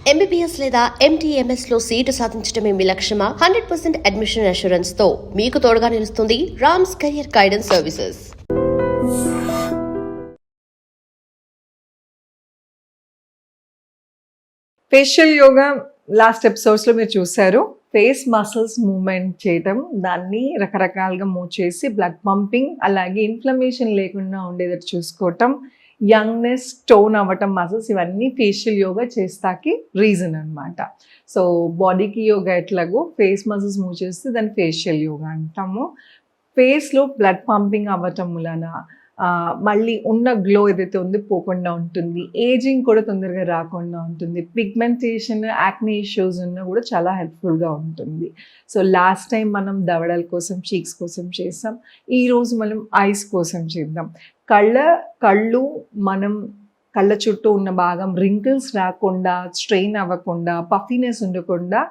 MBBS లేదా MTMS లో seat సాధించడమే మీ లక్ష్యమా? 100% అడ్మిషన్ అష్యూరెన్స్ తో మీకు తోడుగా నిలుస్తుంది Rams career guidance services. Facial yoga last ఎపిసోడ్స్లో మీరు చూశారు. ఫేస్ మసిల్స్ మూవ్మెంట్ చేయటం, దాన్ని రకరకాలుగా మూవ్ చేసి బ్లడ్ పంపింగ్, అలాగే ఇన్ఫ్లమేషన్ లేకుండా ఉండేటట్టు చూసుకోవటం, యంగ్నెస్, టోన్ అవ్వటం మసిల్స్, ఇవన్నీ ఫేషియల్ యోగా చేస్తాకి రీజన్ అనమాట. సో బాడీకి యోగా ఎట్లాగో ఫేస్ మసిల్స్ మూవ్ చేస్తే దాన్ని ఫేషియల్ యోగా అంటాము. ఫేస్లో బ్లడ్ పంపింగ్ అవ్వటం వలన మళ్ళీ ఉన్న గ్లో ఏదైతే ఉందో పోకుండా ఉంటుంది, ఏజింగ్ కూడా తొందరగా రాకుండా ఉంటుంది, పిగ్మెంటేషన్, యాక్నే ఇష్యూస్ ఉన్నా కూడా చాలా హెల్ప్ఫుల్గా ఉంటుంది. సో లాస్ట్ టైం మనం దవడల కోసం, చీక్స్ కోసం చేసాం. ఈరోజు మనం ఐస్ కోసం చేద్దాం. కళ్ళు మనం కళ్ళ చుట్టూ ఉన్న భాగం రింకిల్స్ రాకుండా, స్ట్రెయిన్ అవ్వకుండా, పఫీనెస్ ఉండకుండా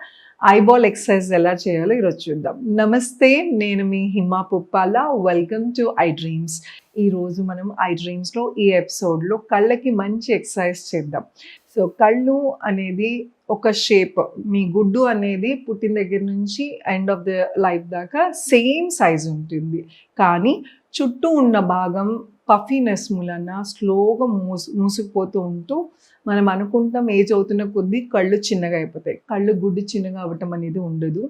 ఐబాల్ ఎక్సర్సైజ్ ఎలా చేయాలో ఈరోజు చూద్దాం. నమస్తే, నేను మీ Hima Puppala. Welcome to I Dreams. ఈరోజు మనం ఐ డ్రీమ్స్లో ఈ ఎపిసోడ్లో కళ్ళకి మంచి ఎక్సర్సైజ్ చేద్దాం. సో కళ్ళు అనేది ఒక షేప్. మీ గుడ్డు అనేది పుట్టిన దగ్గర నుంచి ఎండ్ ఆఫ్ ద లైఫ్ దాకా సేమ్ సైజ్ ఉంటుంది, కానీ చుట్టూ ఉన్న భాగం పఫీనెస్ మూలన స్లోగా మూసుకుపోతూ ఉంటూ మనం అనుకుంటాం ఏజ్ అవుతున్న కొద్దీ కళ్ళు చిన్నగా అయిపోతాయి. కళ్ళు గుడ్డు చిన్నగా అవ్వటం అనేది ఉండదు.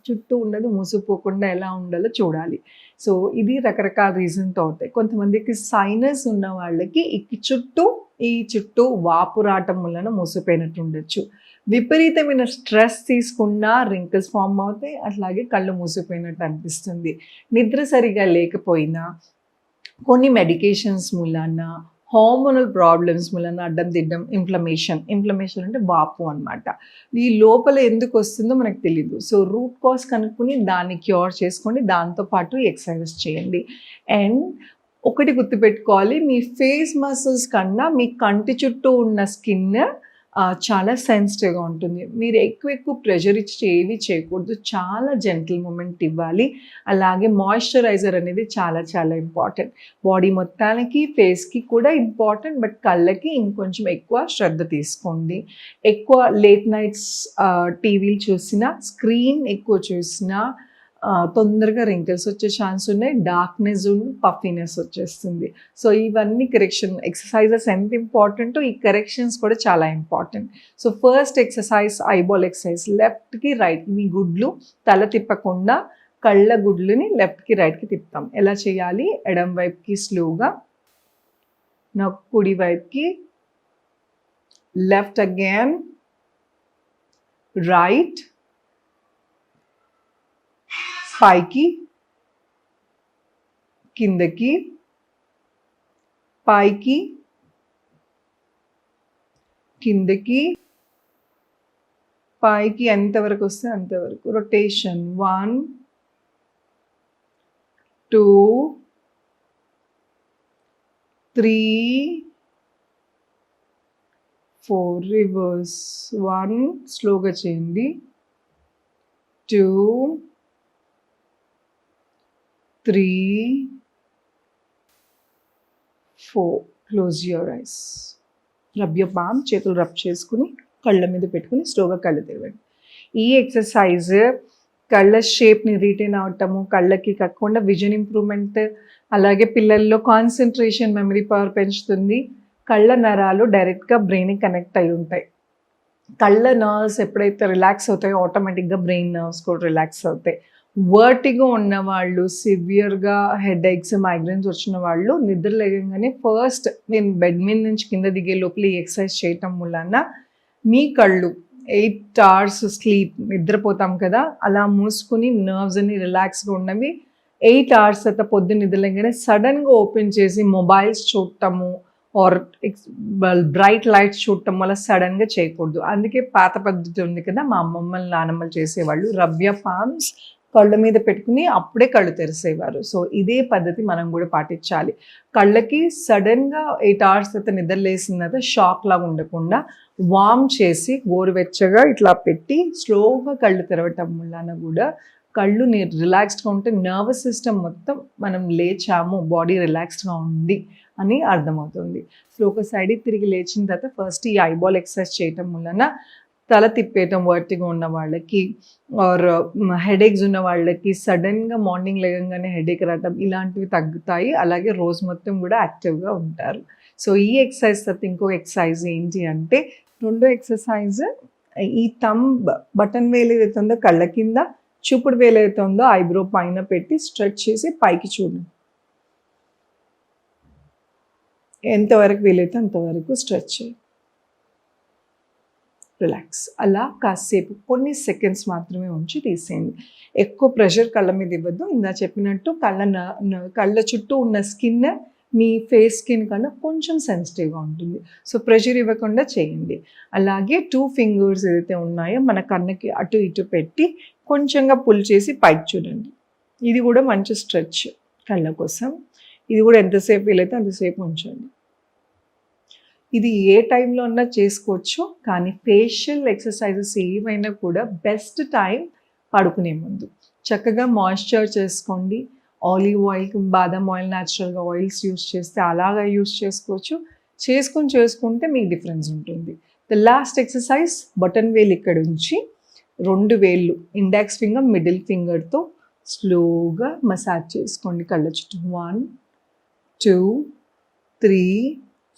చుట్టూ ఉన్నది మూసుకుపోకుండా ఎలా ఉండాలో చూడాలి. సో ఇది రకరకాల రీజన్తో అవుతాయి. కొంతమందికి సైనస్ ఉన్న వాళ్ళకి ఈ చుట్టూ వాపు రావటం వలన మూసిపోయినట్టు ఉండొచ్చు. విపరీతమైన స్ట్రెస్ తీసుకున్నా రింకిల్స్ ఫామ్ అవుతాయి, అట్లాగే కళ్ళు మూసిపోయినట్టు అనిపిస్తుంది. నిద్ర సరిగా లేకపోయినా, కొన్ని మెడికేషన్స్ మూలాన, హార్మోనల్ ప్రాబ్లమ్స్ మూలన అడ్డం తిడ్డం, ఇన్ఫ్లమేషన్ అంటే వాపు అనమాట. ఈ లోపల ఎందుకు వస్తుందో మనకు తెలియదు. సో రూట్ కాజ్ కనుక్కొని దాన్ని క్యూర్ చేసుకోండి, దాంతోపాటు ఎక్సర్సైజెస్ చేయండి. అండ్ ఒకటి గుర్తుపెట్టుకోవాలి, మీ ఫేస్ మసిల్స్ కన్నా మీ కంటి చుట్టూ ఉన్న స్కిన్ చాలా సెన్సిటివ్గా ఉంటుంది. మీరు ఎక్కువ ప్రెషర్ ఇచ్చి ఏవి చేయకూడదు, చాలా జెంటిల్ మూమెంట్ ఇవ్వాలి. అలాగే మాయిశ్చరైజర్ అనేది చాలా చాలా ఇంపార్టెంట్. బాడీ మొత్తానికి, ఫేస్కి కూడా ఇంపార్టెంట్, బట్ కళ్ళకి ఇంకొంచెం ఎక్కువ శ్రద్ధ తీసుకోండి. ఎక్కువ లేట్ నైట్స్ టీవీలు చూసినా, స్క్రీన్ ఎక్కువ చూసినా తొందరగా రింకిల్స్ వచ్చే ఛాన్స్ ఉన్నాయి, డార్క్నెస్, పఫీనెస్ వచ్చేస్తుంది. సో ఇవన్నీ కరెక్షన్ ఎక్సర్సైజెస్ ఎంత ఇంపార్టెంటో ఈ కరెక్షన్స్ కూడా చాలా important. So first exercise eyeball exercise. లెఫ్ట్కి రైట్కి మీ గుడ్లు తల తిప్పకుండా కళ్ళ గుడ్లుని లెఫ్ట్కి రైట్కి తిప్పుతాం. ఎలా చేయాలి? ఎడం వైపుకి స్లోగా, నా కుడి వైపుకి, లెఫ్ట్ అగైన్, రైట్, పైకి, కిందకి, పైకి, కిందకి, పైకి, ఎంతవరకు వస్తే అంతవరకు. రొటేషన్ 1 2 3 4. రివర్స్. 1 స్లోగా చేయండి, 2 3 4. Close your eyes. Rub your palm. చేతులు రబ్ చేసుకుని కళ్ళ మీద పెట్టుకుని స్లోగా కళ్ళు తెరవండి. ఈ ఎక్సర్సైజ్ కళ్ళ షేప్ని రీటైన్ అవటము, కళ్ళకి కాకుండా విజన్ ఇంప్రూవ్మెంట్, అలాగే పిల్లల్లో కాన్సన్ట్రేషన్, మెమరీ పవర్ పెంచుతుంది. కళ్ళ నరాలు డైరెక్ట్గా బ్రెయిన్కి కనెక్ట్ అయి ఉంటాయి. కళ్ళ నర్వ్స్ ఎప్పుడైతే రిలాక్స్ అవుతాయో ఆటోమేటిక్గా బ్రెయిన్ నర్వ్స్ కూడా రిలాక్స్ అవుతాయి. వర్టిగో ఉన్న వాళ్ళు, సివియర్గా హెడేక్స్, మైగ్రేన్స్ వచ్చిన వాళ్ళు నిద్ర లేగంగానే ఫస్ట్ నేను బెడ్ మీద నుంచి కింద దిగే లోపల ఈ ఎక్సర్సైజ్ చేయటం వలన మీ కళ్ళు 8 hours స్లీప్, నిద్రపోతాం కదా, అలా మూసుకుని నర్వ్స్ అన్ని రిలాక్స్గా ఉన్నవి 8 hours తర్వాత పొద్దున్న నిద్రలేగానే సడన్గా ఓపెన్ చేసి మొబైల్స్ చూడటము ఆర్ బ్రైట్ లైట్స్ చూడటం వల్ల సడన్గా చేయకూడదు. అందుకే పాత పద్ధతి ఉంది కదా, మా అమ్మమ్మలు, నానమ్మలు చేసేవాళ్ళు. రబ్ యువర్ పామ్స్ కళ్ళ మీద పెట్టుకుని అప్పుడే కళ్ళు తెరిసేవారు. సో ఇదే పద్ధతి మనం కూడా పాటించాలి. కళ్ళకి సడన్గా 8 hours తర్వాత నిద్రలేసిన తర్వాత షాక్ లాగా ఉండకుండా వార్మ్ చేసి గోరువెచ్చగా ఇట్లా పెట్టి స్లోగా కళ్ళు తెరవటం వలన కూడా కళ్ళు రిలాక్స్డ్గా ఉంటే నర్వస్ సిస్టమ్ మొత్తం మనం లేచాము, బాడీ రిలాక్స్డ్గా ఉంది అని అర్థమవుతుంది. సో ఒక సైడ్కి తిరిగి లేచిన తర్వాత ఫస్ట్ ఈ ఐబాల్ ఎక్సర్సైజ్ చేయటం వలన తల తిప్పేయటం వర్టిగా ఉన్న వాళ్ళకి ఆర్ హెడేక్స్ ఉన్న వాళ్ళకి సడన్గా మార్నింగ్ లేవగానే హెడేక్ రావటం ఇలాంటివి తగ్గుతాయి. అలాగే రోజు మొత్తం కూడా యాక్టివ్గా ఉంటారు. సో ఈ ఎక్సర్సైజ్ తర్వాత ఇంకో ఎక్సర్సైజ్ ఏంటి అంటే, రెండో ఎక్సర్సైజ్ ఈ బటన్ వేలు ఏదైతే ఉందో కళ్ళ కింద, చూపుడు వేలు ఏదైతే ఉందో ఐబ్రో పైన పెట్టి స్ట్రెచ్ చేసి పైకి చూడండి. ఎంతవరకు వీలైతే అంతవరకు స్ట్రెచ్ చేయండి. రిలాక్స్. అలా కాసేపు కొన్ని సెకండ్స్ మాత్రమే ఉంచి తీసేయండి. ఎక్కువ ప్రెషర్ కళ్ళ మీద ఇవ్వద్దు. ఇందా చెప్పినట్టు కళ్ళ చుట్టూ ఉన్న స్కిన్ మీ ఫేస్ స్కిన్ కన్నా కొంచెం సెన్సిటివ్గా ఉంటుంది. సో ప్రెషర్ ఇవ్వకుండా చేయండి. అలాగే 2 ఫింగర్స్ ఏదైతే ఉన్నాయో మన కన్నుకి అటు ఇటు పెట్టి కొంచెంగా పుల్ చేసి పైకి చూడండి. ఇది కూడా మంచి స్ట్రెచ్ కళ్ళ కోసం. ఇది కూడా ఎంతసేపు వీలైతే అంతసేపు ఉంచండి. ఇది ఏ టైంలో అన్నా చేసుకోవచ్చు, కానీ ఫేషియల్ ఎక్సర్సైజెస్ ఏమైనా కూడా బెస్ట్ టైం పడుకునే ముందు. చక్కగా మాయిశ్చర్ చేసుకోండి. ఆలివ్ ఆయిల్, బాదం ఆయిల్, న్యాచురల్గా ఆయిల్స్ యూస్ చేస్తే అలాగా యూస్ చేసుకోవచ్చు. చేసుకుంటే మీకు డిఫరెన్స్ ఉంటుంది. ద లాస్ట్ ఎక్సర్సైజ్, బటన్ వేలు ఇక్కడ ఉంచి 2 వేళ్ళు ఇండెక్స్ ఫింగర్, మిడిల్ ఫింగర్తో స్లోగా మసాజ్ చేసుకోండి కళ్ళ చుట్టూ. 1, 2, 3,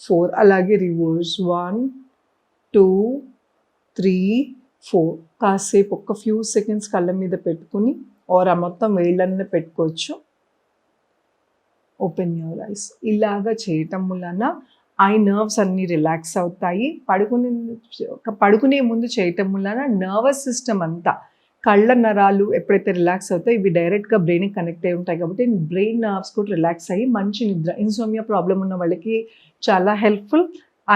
4. అలాగే రివర్స్ 1, 2, 3, 4. కాసేపు ఒక ఫ్యూ సెకండ్స్ కళ్ళ మీద పెట్టుకుని ఆ మొత్తం వేళ్ళన్నీ పెట్టుకోవచ్చు. Open your eyes. ఇలాగా చేయటం వలన ఐ నర్వ్స్ అన్నీ రిలాక్స్ అవుతాయి. పడుకునే ముందు చేయటం వలన నర్వస్ సిస్టమ్ అంతా, కళ్ళ నరాలు ఎప్పుడైతే రిలాక్స్ అవుతాయో ఇవి డైరెక్ట్గా బ్రెయిన్కి కనెక్ట్ అయి ఉంటాయి కాబట్టి బ్రెయిన్ నర్వ్స్ కూడా రిలాక్స్ అయ్యి మంచి నిద్ర, ఇన్సోమియా ప్రాబ్లం ఉన్న వాళ్ళకి చాలా హెల్ప్ఫుల్.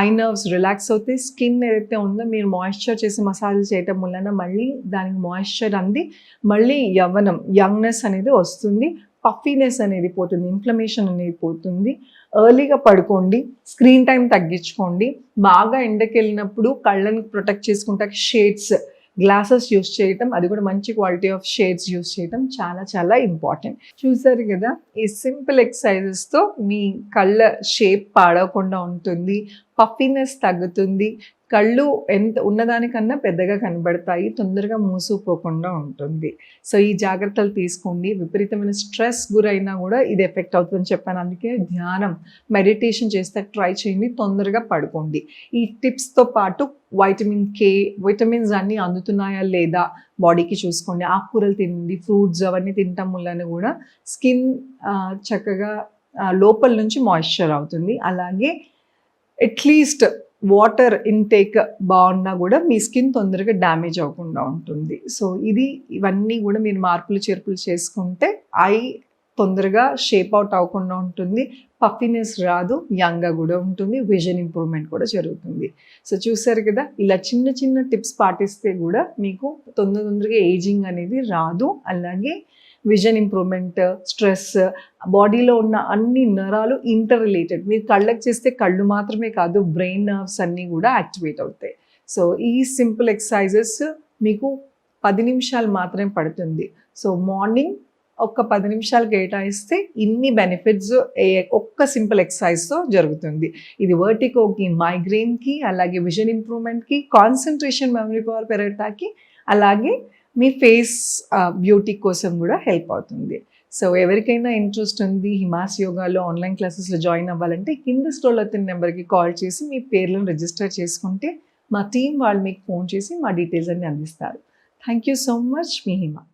ఐ నర్వ్స్ రిలాక్స్ అవుతాయి. స్కిన్ ఏదైతే ఉందో మీరు మాయిశ్చర్ చేసి మసాజ్ చేయటం వలన మళ్ళీ దానికి మాయిశ్చర్ అంది, మళ్ళీ యవ్వనం, యంగ్నెస్ అనేది వస్తుంది. పఫీనెస్ అనేది పోతుంది, ఇన్ఫ్లమేషన్ అనేది పోతుంది. ఎర్లీగా పడుకోండి, స్క్రీన్ టైం తగ్గించుకోండి. బాగా ఎండకి వెళ్ళినప్పుడు కళ్ళని ప్రొటెక్ట్ చేసుకుంటే షేడ్స్, గ్లాసెస్ యూస్ చేయటం, అది కూడా మంచి క్వాలిటీ ఆఫ్ షేడ్స్ యూస్ చేయటం చాలా చాలా ఇంపార్టెంట్. చూసారు కదా, ఈ సింపుల్ ఎక్సర్సైజెస్తో మీ కళ్ళ షేప్ పాడవకుండా ఉంటుంది, పఫీనెస్ తగ్గుతుంది, కళ్ళు ఎంత ఉన్నదానికన్నా పెద్దగా కనబడతాయి, తొందరగా మూసుకుపోకుండా ఉంటుంది. సో ఈ జాగ్రత్తలు తీసుకోండి. విపరీతమైన స్ట్రెస్ గురైనా కూడా ఇది ఎఫెక్ట్ అవుతుందని చెప్పాను. అందుకే ధ్యానం, మెడిటేషన్ చేస్తే ట్రై చేయండి, తొందరగా పడుకోండి. ఈ టిప్స్తో పాటు వైటమిన్ K, విటమిన్స్ అన్నీ అందుతున్నాయా లేదా బాడీకి చూసుకోండి. ఆకుకూరలు తినండి, ఫ్రూట్స్ అవన్నీ తినటం వల్ల కూడా స్కిన్ చక్కగా లోపల నుంచి మాయిశ్చర్ అవుతుంది. అలాగే అట్లీస్ట్ వాటర్ ఇంటేక్ బాగున్నా కూడా మీ స్కిన్ తొందరగా డ్యామేజ్ అవ్వకుండా ఉంటుంది. సో ఇవన్నీ కూడా మీరు మార్పులు చేర్పులు చేసుకుంటే ఐ తొందరగా షేప్ అవుట్ అవ్వకుండా ఉంటుంది, పఫీనెస్ రాదు, యంగ్గా కూడా ఉంటుంది, విజన్ ఇంప్రూవ్మెంట్ కూడా జరుగుతుంది. సో చూసారు కదా, ఇలా చిన్న చిన్న టిప్స్ పాటిస్తే కూడా మీకు తొందరగా ఏజింగ్ అనేది రాదు. అలాగే విజన్ ఇంప్రూవ్మెంట్, స్ట్రెస్, బాడీలో ఉన్న అన్ని నరాలు ఇంటర్ రిలేటెడ్. మీరు కళ్ళకి చేస్తే కళ్ళు మాత్రమే కాదు, బ్రెయిన్ నర్వ్స్ అన్నీ కూడా యాక్టివేట్ అవుతాయి. సో ఈ సింపుల్ ఎక్సర్సైజెస్ మీకు 10 నిమిషాలు మాత్రమే పడుతుంది. సో మార్నింగ్ ఒక 10 నిమిషాలు కేటాయిస్తే ఇన్ని బెనిఫిట్స్ ఒక్క సింపుల్ ఎక్సర్సైజ్తో జరుగుతుంది. ఇది వర్టిగోకి, మైగ్రేన్కి, అలాగే విజన్ ఇంప్రూవ్మెంట్కి, కాన్సన్ట్రేషన్, మెమరీ పవర్ పెరగటానికి, అలాగే మీ ఫేస్ బ్యూటీ కోసం కూడా హెల్ప్ అవుతుంది. సో ఎవరికైనా ఇంట్రెస్ట్ ఉంది హిమాస్ యోగాలో ఆన్లైన్ క్లాసెస్లో జాయిన్ అవ్వాలంటే కింద స్క్రోల్ అవుతున్న నెంబర్కి కాల్ చేసి మీ పేర్లను రిజిస్టర్ చేసుకుంటే మా టీం వాళ్ళు మీకు ఫోన్ చేసి మా డీటెయిల్స్ అన్ని అందిస్తారు. Thank you so much. Me Hima.